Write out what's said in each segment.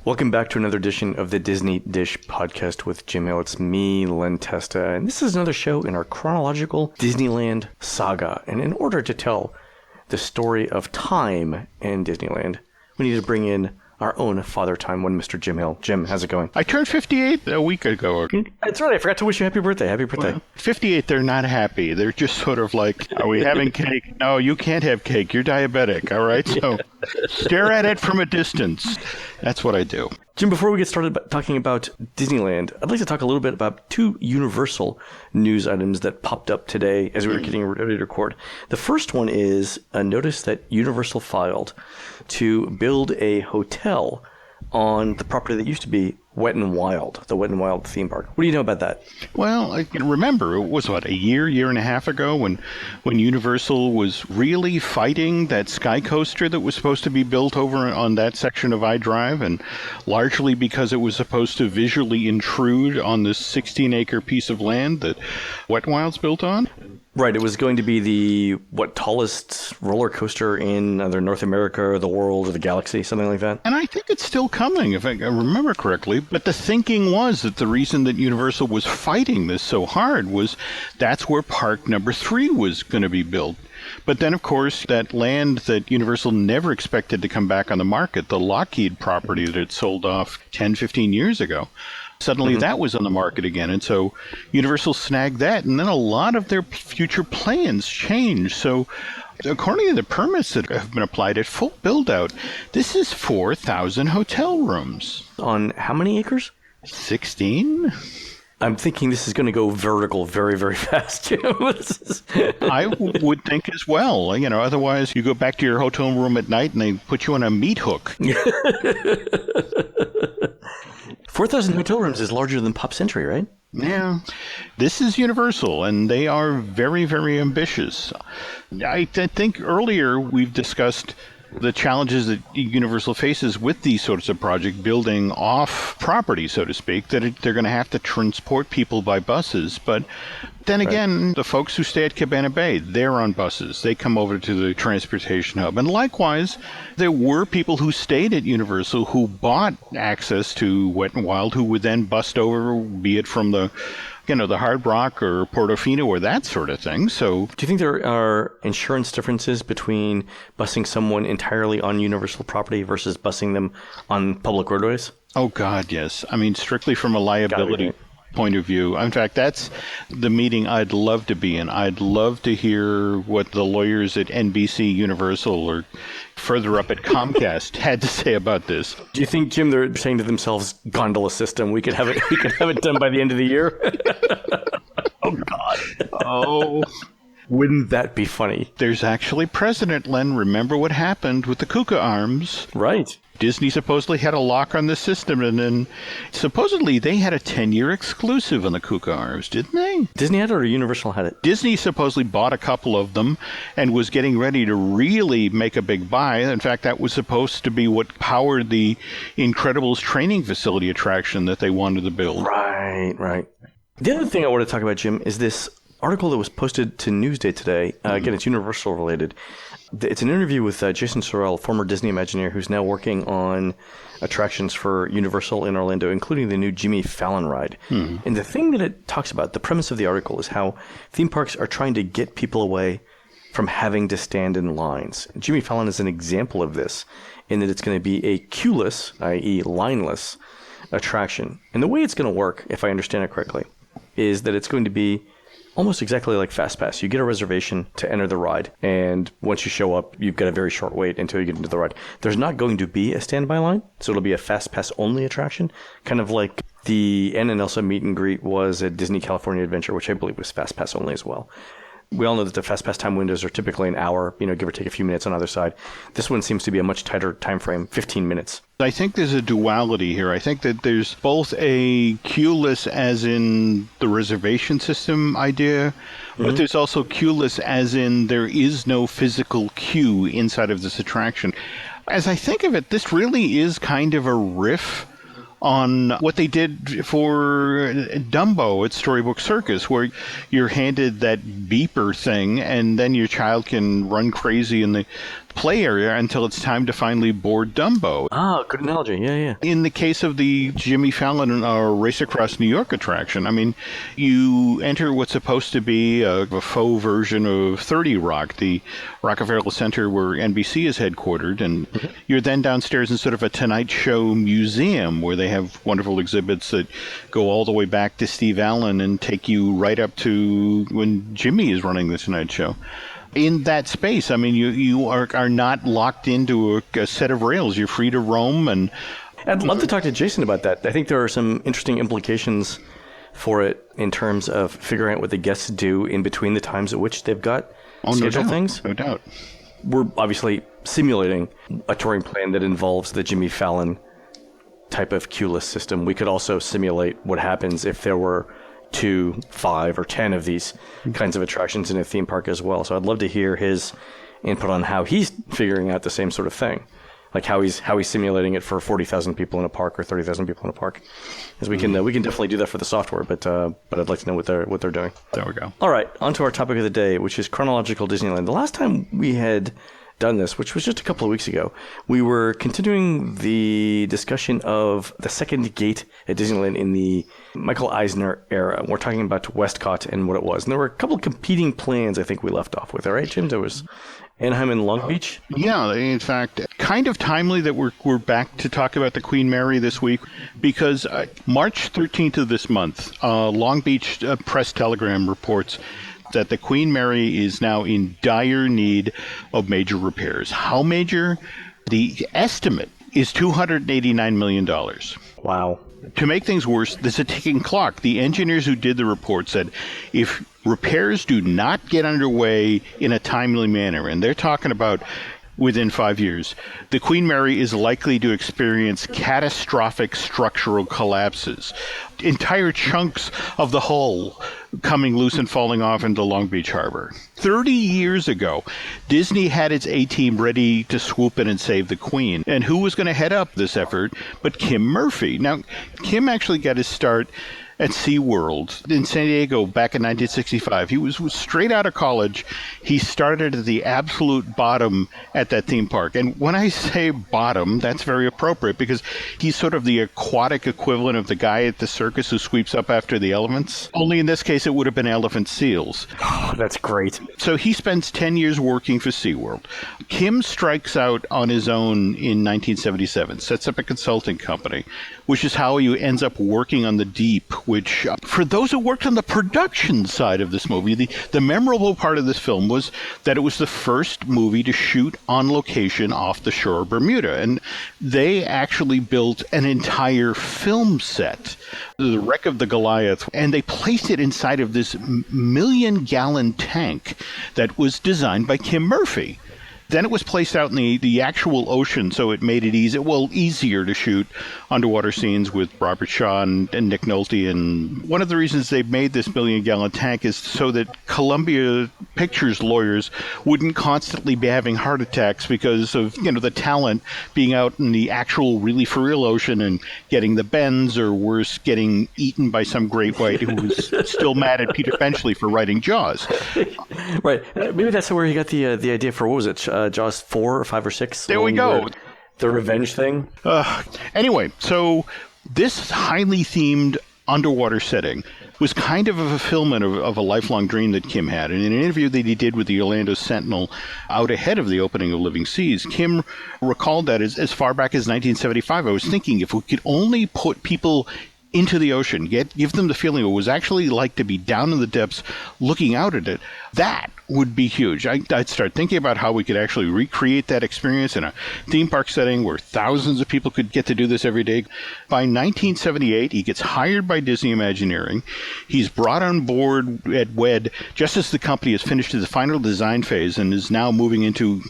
Welcome back to another edition of the Disney Dish podcast with Jim Hill. It's me, Len Testa, and this is another show in our chronological Disneyland saga. And in order to tell the story of time in Disneyland, we need to bring in our own Father Time one, Mr. Jim Hill. Jim, how's it going? I turned 58 a week ago. That's right. I forgot to wish you happy birthday. Happy birthday. Well, 58, they're not happy. They're just sort of like, are we having cake? No, you can't have cake. You're diabetic, all right? So stare at it from a distance. That's what I do. Jim, before we get started talking about Disneyland, I'd like to talk a little bit about two Universal news items that popped up today as we were getting ready to record. The first one is a notice that Universal filed to build a hotel on the property that used to be Wet n Wild, the Wet n Wild theme park. What do you know about that? Well, I can remember, it was, a year and a half ago when Universal was really fighting that sky coaster that was supposed to be built over on that section of iDrive, and largely because it was supposed to visually intrude on this 16-acre piece of land that Wet n Wild's built on. Right, it was going to be the, tallest roller coaster in either North America or the world or the galaxy, something like that. And I think it's still coming, if I remember correctly. But the thinking was that the reason that Universal was fighting this so hard was that's where park number 3 was going to be built. But then, of course, that land that Universal never expected to come back on the market, the Lockheed property that it sold off 10, 15 years ago, suddenly that was on the market again. And so Universal snagged that, and then a lot of their future plans changed. So according to the permits that have been applied at full build-out, this is 4,000 hotel rooms. On how many acres? 16? I'm thinking this is going to go vertical very, very fast, Jim. I would think as well. Otherwise you go back to your hotel room at night and they put you on a meat hook. 4,000 hotel rooms is larger than Pop Century, right? Yeah. This is Universal, and they are very, very ambitious. I think earlier we've discussed the challenges that Universal faces with these sorts of projects, building off property, so to speak, that they're going to have to transport people by buses. But then again, the folks who stay at Cabana Bay, they're on buses. They come over to the transportation hub. And likewise, there were people who stayed at Universal who bought access to Wet n Wild, who would then bust over, be it from the Hard Rock or Portofino or that sort of thing. So, do you think there are insurance differences between busing someone entirely on Universal property versus busing them on public roadways? Oh, God, yes. I mean, strictly from a liability point of view. In fact, that's the meeting I'd love to be in. I'd love to hear what the lawyers at NBC Universal or further up at Comcast had to say about this. Do you think, Jim, they're saying to themselves, gondola system, we could have it done by the end of the year? Oh, God. Oh, wouldn't that be funny? There's actually precedent, Len. Remember what happened with the Kuka arms? Right. Disney supposedly had a lock on the system, and then supposedly they had a 10-year exclusive on the Kuka arms, didn't they? Disney had it or Universal had it? Disney supposedly bought a couple of them and was getting ready to really make a big buy. In fact, that was supposed to be what powered the Incredibles training facility attraction that they wanted to build. Right. The other thing I want to talk about, Jim, is this article that was posted to Newsday today. Again, it's Universal related. It's an interview with Jason Sorrell, former Disney Imagineer, who's now working on attractions for Universal in Orlando, including the new Jimmy Fallon ride. And the thing that it talks about, the premise of the article, is how theme parks are trying to get people away from having to stand in lines. Jimmy Fallon is an example of this, in that it's going to be a queueless, i.e. lineless, attraction. And the way it's going to work, if I understand it correctly, is that it's going to be almost exactly like FastPass. You get a reservation to enter the ride, and once you show up, you've got a very short wait until you get into the ride. There's not going to be a standby line, so it'll be a FastPass only attraction, kind of like the Anna and Elsa meet and greet was at Disney California Adventure, which I believe was FastPass only as well. We all know that the FastPass time windows are typically an hour, give or take a few minutes on either side. This one seems to be a much tighter time frame, 15 minutes. I think there's a duality here. I think that there's both a queueless as in the reservation system idea, but there's also queueless as in there is no physical queue inside of this attraction. As I think of it, this really is kind of a riff on what they did for Dumbo at Storybook Circus, where you're handed that beeper thing and then your child can run crazy in the play area until it's time to finally board Dumbo. Ah, good analogy. Yeah, yeah. In the case of the Jimmy Fallon Race Across New York attraction, I mean, you enter what's supposed to be a faux version of 30 Rock, the Rockefeller Center where NBC is headquartered, and you're then downstairs in sort of a Tonight Show museum where they have wonderful exhibits that go all the way back to Steve Allen and take you right up to when Jimmy is running the Tonight Show. In that space, I mean, you are not locked into a set of rails. You're free to roam. And I'd love to talk to Jason about that. I think there are some interesting implications for it in terms of figuring out what the guests do in between the times at which they've got scheduled things. No doubt. We're obviously simulating a touring plan that involves the Jimmy Fallon type of queue list system. We could also simulate what happens if there were 2, 5, or 10 of these kinds of attractions in a theme park as well. So I'd love to hear his input on how he's figuring out the same sort of thing, like how he's simulating it for 40,000 people in a park or 30,000 people in a park. Because we can definitely do that for the software, but I'd like to know what they're doing. There we go. All right, on to our topic of the day, which is chronological Disneyland. The last time we had done this, which was just a couple of weeks ago, we were continuing the discussion of the second gate at Disneyland in the Michael Eisner era. We're talking about Westcott and what it was. And there were a couple of competing plans I think we left off with. All right, Jim? There was Anaheim and Long Beach? Yeah, in fact, kind of timely that we're back to talk about the Queen Mary this week, because March 13th of this month, Long Beach Press Telegram reports that the Queen Mary is now in dire need of major repairs. How major? The estimate is $289 million. Wow. To make things worse, there's a ticking clock. The engineers who did the report said if repairs do not get underway in a timely manner, and they're talking about within 5 years, the Queen Mary is likely to experience catastrophic structural collapses. Entire chunks of the hull coming loose and falling off into Long Beach Harbor. 30 years ago, Disney had its A-team ready to swoop in and save the Queen. And who was going to head up this effort but Kim Murphy? Now, Kim actually got his start at SeaWorld in San Diego back in 1965. He was straight out of college. He started at the absolute bottom at that theme park. And when I say bottom, that's very appropriate because he's sort of the aquatic equivalent of the guy at the circus who sweeps up after the elephants. Only in this case, it would have been elephant seals. Oh, that's great. So he spends 10 years working for SeaWorld. Kim strikes out on his own in 1977, sets up a consulting company, which is how he ends up working on The Deep, which, for those who worked on the production side of this movie, the memorable part of this film was that it was the first movie to shoot on location off the shore of Bermuda. And they actually built an entire film set, the wreck of the Goliath, and they placed it inside of this million-gallon tank that was designed by Kim Murphy. Then it was placed out in the actual ocean, so it made it easier to shoot underwater scenes with Robert Shaw and Nick Nolte. And one of the reasons they made this million-gallon tank is so that Columbia Pictures lawyers wouldn't constantly be having heart attacks because of the talent being out in the actual really for real ocean and getting the bends, or worse, getting eaten by some great white who was still mad at Peter Benchley for writing Jaws. Right. Maybe that's where he got the idea for, what was it? Jaws 4 or 5 or 6. There we go. The revenge thing. Anyway, so this highly themed underwater setting was kind of a fulfillment of a lifelong dream that Kim had. And in an interview that he did with the Orlando Sentinel out ahead of the opening of Living Seas, Kim recalled that as far back as 1975, I was thinking if we could only put people into the ocean, give them the feeling it was actually like to be down in the depths looking out at it, that would be huge. I'd start thinking about how we could actually recreate that experience in a theme park setting where thousands of people could get to do this every day. By 1978, he gets hired by Disney Imagineering. He's brought on board at WED just as the company has finished the final design phase and is now moving into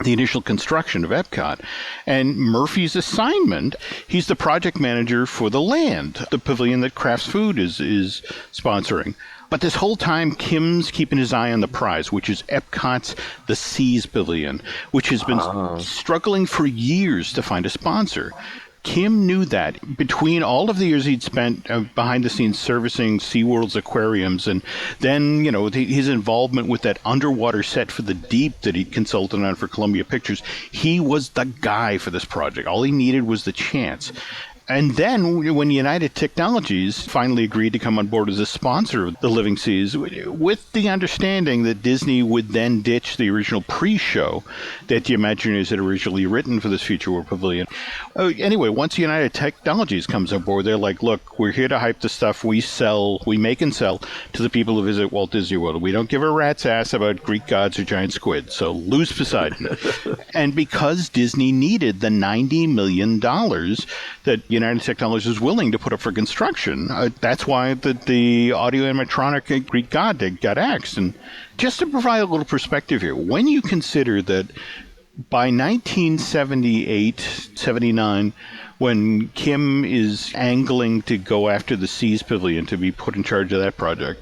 the initial construction of Epcot. And Murphy's assignment, he's the project manager for the Land, the pavilion that Kraft's Food is sponsoring. But this whole time, Kim's keeping his eye on the prize, which is Epcot's The Seas Pavilion, which has been struggling for years to find a sponsor. Kim knew that. Between all of the years he'd spent behind the scenes servicing SeaWorld's aquariums, and then, his involvement with that underwater set for the Deep that he'd consulted on for Columbia Pictures, he was the guy for this project. All he needed was the chance. And then when United Technologies finally agreed to come on board as a sponsor of the Living Seas, with the understanding that Disney would then ditch the original pre-show that the Imagineers had originally written for this Future World Pavilion. Anyway, once United Technologies comes on board, they're like, look, we're here to hype the stuff we make and sell to the people who visit Walt Disney World. We don't give a rat's ass about Greek gods or giant squid, so lose Poseidon. And because Disney needed the $90 million that United Technologies was willing to put up for construction. That's why the audio animatronic Greek god got axed. And just to provide a little perspective here, when you consider that by 1978, 79, when Kim is angling to go after the Seas Pavilion to be put in charge of that project,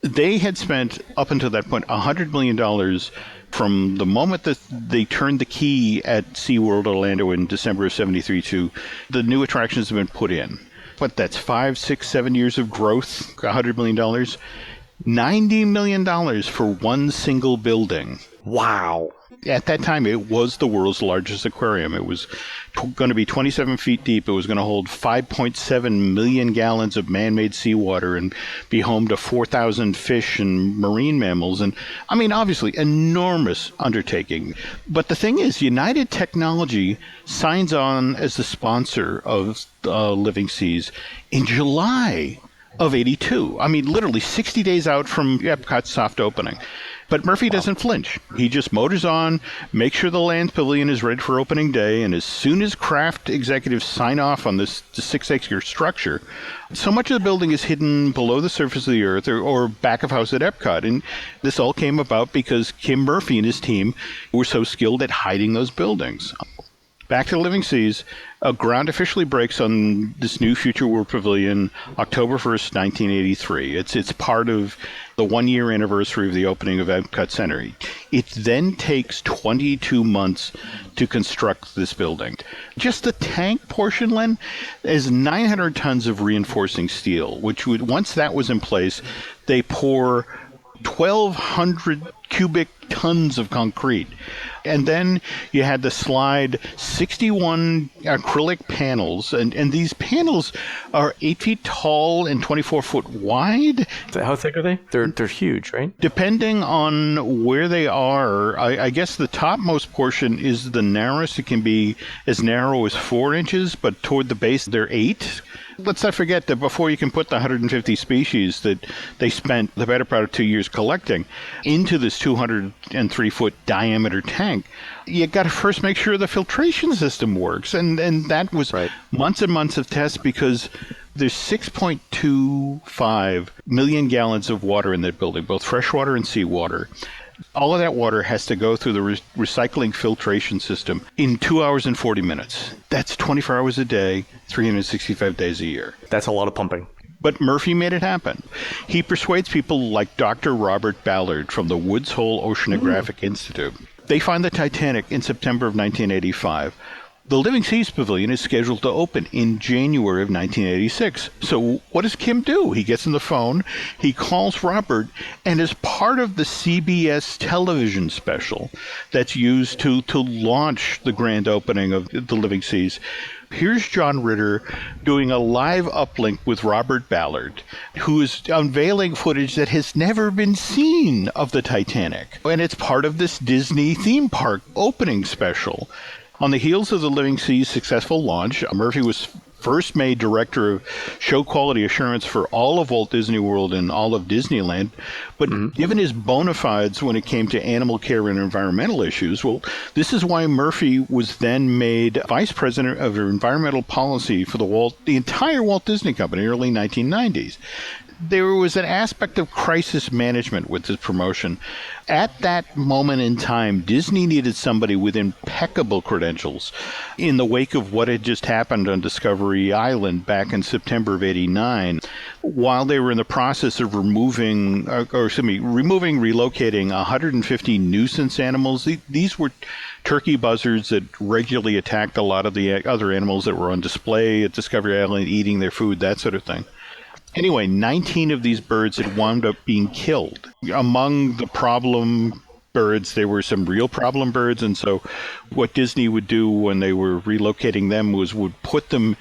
they had spent, up until that point, $100 million from the moment that they turned the key at SeaWorld Orlando in December of 73 to the new attractions have been put in. But that's 5, 6, 7 years of growth, $100 million. $90 million for one single building. Wow. At that time, it was the world's largest aquarium. It was going to be 27 feet deep. It was going to hold 5.7 million gallons of man-made seawater and be home to 4,000 fish and marine mammals. And, obviously, enormous undertaking. But the thing is, United Technology signs on as the sponsor of Living Seas in July of 82. Literally 60 days out from Epcot's soft opening. But Murphy doesn't flinch. He just motors on, makes sure the land pavilion is ready for opening day, and as soon as craft executives sign off on this 6-acre structure, so much of the building is hidden below the surface of the earth or back of house at Epcot. And this all came about because Kim Murphy and his team were so skilled at hiding those buildings. Back to the Living Seas, ground officially breaks on this new Future World Pavilion October 1st, 1983. It's part of the one-year anniversary of the opening of Epcot Center. It then takes 22 months to construct this building. Just the tank portion, Len, is 900 tons of reinforcing steel, which would, once that was in place, they pour 1,200 cubic tons of concrete. And then you had to slide 61 acrylic panels, and these panels are 8 feet tall and 24 foot wide. How thick are they? They're huge, right? Depending on where they are, I guess the topmost portion is the narrowest. It can be as narrow as 4 inches, but toward the base they're 8. Let's not forget that before you can put the 150 species that they spent the better part of 2 years collecting into this 203-foot diameter tank, you got to first make sure the filtration system works. And that was months and months of tests because there's 6.25 million gallons of water in that building, both freshwater and seawater. All of that water has to go through the recycling filtration system in 2 hours and 40 minutes. That's 24 hours a day, 365 days a year. That's a lot of pumping. But Murphy made it happen. He persuades people like Dr. Robert Ballard from the Woods Hole Oceanographic Institute. They find the Titanic in September of 1985. The Living Seas Pavilion is scheduled to open in January of 1986. So what does Kim do? He gets on the phone, he calls Robert, and as part of the CBS television special that's used to launch the grand opening of the Living Seas, here's John Ritter doing a live uplink with Robert Ballard, who is unveiling footage that has never been seen of the Titanic. And it's part of this Disney theme park opening special. On the heels of the Living Seas' successful launch, Murphy was first made director of show quality assurance for all of Walt Disney World and all of Disneyland. But given his bona fides when it came to animal care and environmental issues, well, this is why Murphy was then made vice president of environmental policy for the entire Walt Disney Company in the early 1990s. there was an aspect of crisis management with this promotion. At that moment in time, Disney needed somebody with impeccable credentials in the wake of what had just happened on Discovery Island back in September of '89. While they were in the process of relocating 150 nuisance animals, these were turkey buzzards that regularly attacked a lot of the other animals that were on display at Discovery Island, eating their food, that sort of thing. Anyway, 19 of these birds had wound up being killed. Among the problem birds, there were some real problem birds, and so what Disney would do when they were relocating them would put them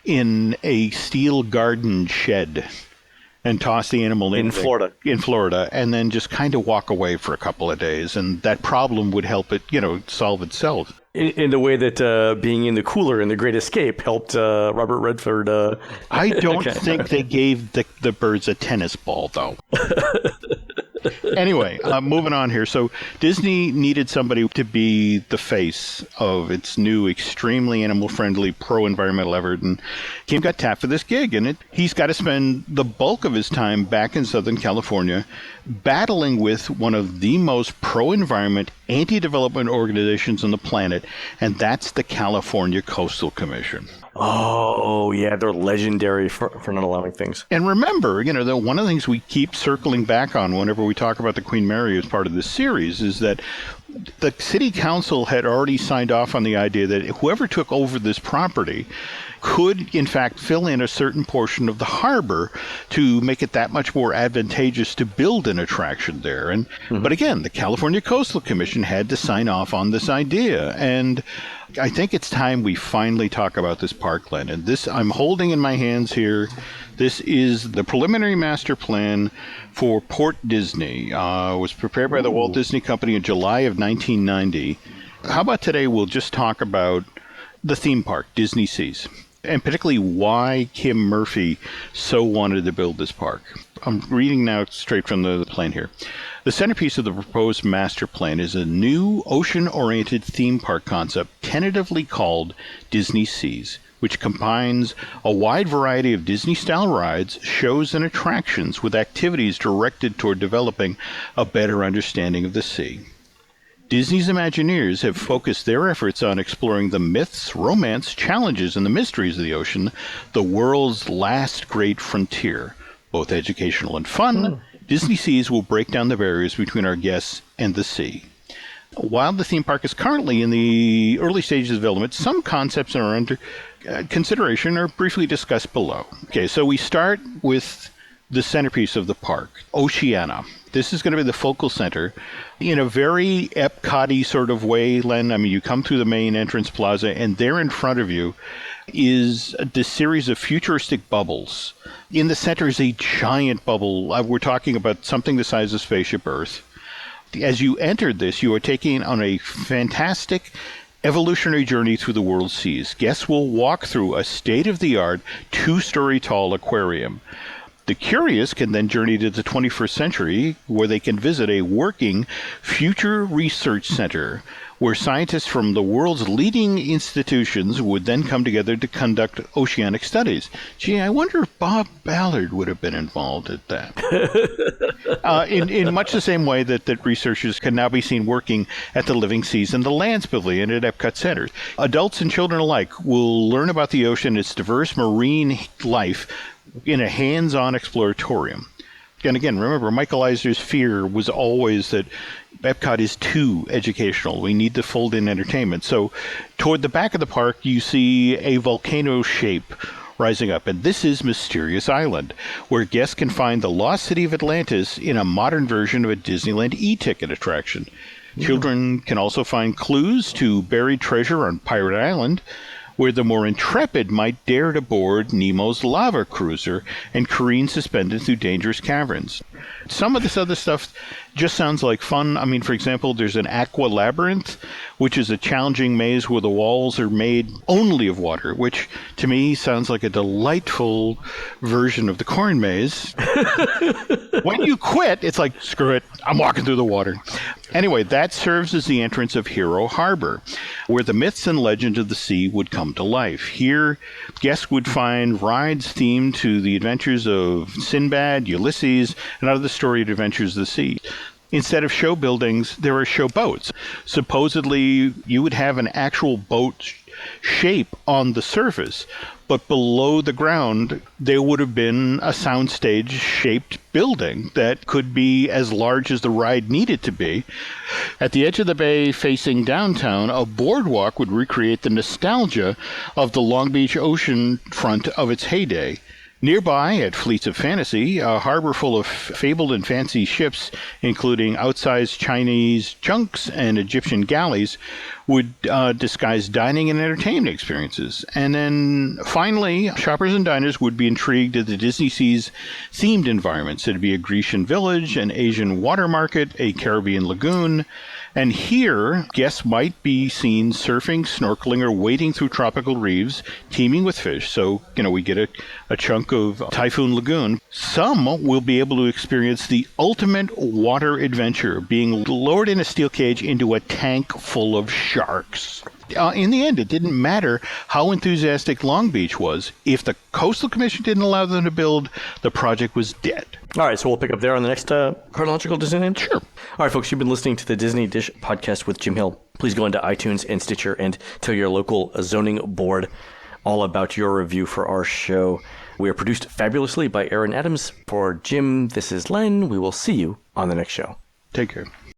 in a steel garden shed and toss the animal in Florida, and then just kind of walk away for a couple of days, and that problem would help it, solve itself. In the way that being in the cooler in The Great Escape helped Robert Redford. I don't think they gave the birds a tennis ball, though. Anyway, moving on here. So Disney needed somebody to be the face of its new, extremely animal-friendly, pro-environmental effort, and Kim got tapped for this gig, and he's got to spend the bulk of his time back in Southern California battling with one of the most pro-environment, anti-development organizations on the planet, and that's the California Coastal Commission. Oh, yeah, they're legendary for not allowing things. And remember, one of the things we keep circling back on whenever we talk about the Queen Mary as part of this series is that the city council had already signed off on the idea that whoever took over this property could, in fact, fill in a certain portion of the harbor to make it that much more advantageous to build an attraction there. But again, the California Coastal Commission had to sign off on this idea. And I think it's time we finally talk about this parkland. And this I'm holding in my hands here. This is the preliminary master plan for Port Disney. It was prepared by the Walt Disney Company in July of 1990. How about today we'll just talk about the theme park, Disney Seas, and particularly why Kim Murphy so wanted to build this park. I'm reading now straight from the plan here. The centerpiece of the proposed master plan is a new ocean-oriented theme park concept tentatively called Disney Seas, which combines a wide variety of Disney-style rides, shows, and attractions with activities directed toward developing a better understanding of the sea. Disney's Imagineers have focused their efforts on exploring the myths, romance, challenges, and the mysteries of the ocean, the world's last great frontier. Both educational and fun, Disney Seas will break down the barriers between our guests and the sea. While the theme park is currently in the early stages of development, some concepts are under consideration are briefly discussed below. Okay, so we start with the centerpiece of the park, Oceana. This is going to be the focal center in a very Epcot-y sort of way, Len. I mean, you come through the main entrance plaza, and there in front of you is this series of futuristic bubbles. In the center is a giant bubble. We're talking about something the size of Spaceship Earth. As you enter this, you are taking on a fantastic evolutionary journey through the world's seas. Guests will walk through a state-of-the-art, 2-story tall aquarium. The curious can then journey to the 21st century, where they can visit a working future research center, where scientists from the world's leading institutions would then come together to conduct oceanic studies. Gee, I wonder if Bob Ballard would have been involved at that. In much the same way that researchers can now be seen working at the Living Seas and the Lands Pavilion at Epcot Center. Adults and children alike will learn about the ocean and its diverse marine life in a hands-on exploratorium. And again, remember, Michael Eisner's fear was always that Epcot is too educational. We need to fold in entertainment. So toward the back of the park, you see a volcano shape rising up. And this is Mysterious Island, where guests can find the lost city of Atlantis in a modern version of a Disneyland e-ticket attraction. Children can also find clues to buried treasure on Pirate Island, where the more intrepid might dare to board Nemo's lava cruiser and careen suspended through dangerous caverns. Some of this other stuff just sounds like fun. I mean, for example, there's an aqua labyrinth, which is a challenging maze where the walls are made only of water, which to me sounds like a delightful version of the corn maze. When you quit, it's like, screw it, I'm walking through the water. Anyway, that serves as the entrance of Hero Harbor, where the myths and legends of the sea would come come to life. Here, guests would find rides themed to the adventures of Sinbad, Ulysses, and other storied adventures of the sea. Instead of show buildings, there are show boats. Supposedly, you would have an actual boat shape on the surface, but below the ground, there would have been a soundstage-shaped building that could be as large as the ride needed to be. At the edge of the bay facing downtown, a boardwalk would recreate the nostalgia of the Long Beach ocean front of its heyday. Nearby, at Fleets of Fantasy, a harbor full of fabled and fancy ships, including outsized Chinese junks and Egyptian galleys, would disguise dining and entertainment experiences. And then, finally, shoppers and diners would be intrigued at the Disney Sea's themed environments. It'd be a Grecian village, an Asian water market, a Caribbean lagoon. And here, guests might be seen surfing, snorkeling, or wading through tropical reefs teeming with fish. So, we get a chunk of Typhoon Lagoon. Some will be able to experience the ultimate water adventure, being lowered in a steel cage into a tank full of sharks. In the end, it didn't matter how enthusiastic Long Beach was. If the Coastal Commission didn't allow them to build, the project was dead. All right, so we'll pick up there on the next chronological Disneyland? Sure. All right, folks, you've been listening to the Disney Dish podcast with Jim Hill. Please go into iTunes and Stitcher and tell your local zoning board all about your review for our show. We are produced fabulously by Aaron Adams. For Jim, this is Len. We will see you on the next show. Take care.